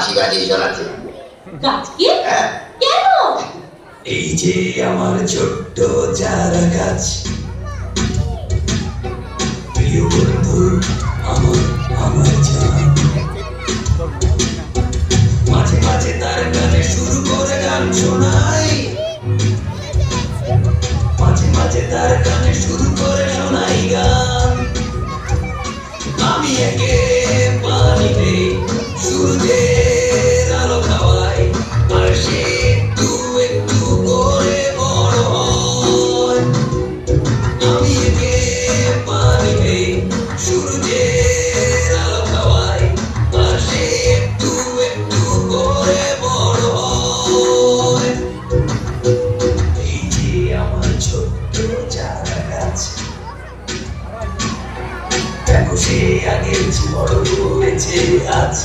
বাঁশি বাজিয়ে শোনাচ্ছে। গাছকে হ্যাঁ, কেন? এই যে আমার ছোট্ট চারা গাছ, প্রিয় বন্ধু আমার আমার জান, মাঝে মাঝে তার গানে শুরু করে গান শোনাই, মাঝে মাঝে তার গানে শুরু করে শোনাই গান। আমি একে পানি দেই, সূর্যের আলো খাওয়াই, আর সে একটু একটু করে বড় হয়। আমি একে পানি দেই, সূর্যের আলো খাওয়াই, আর সে একটু একটু করে বড় হয়। এই যে আমার ছোট্ট চারা গাছ, দেখো সে আগের চেয়ে বড় হয়েছে আজ।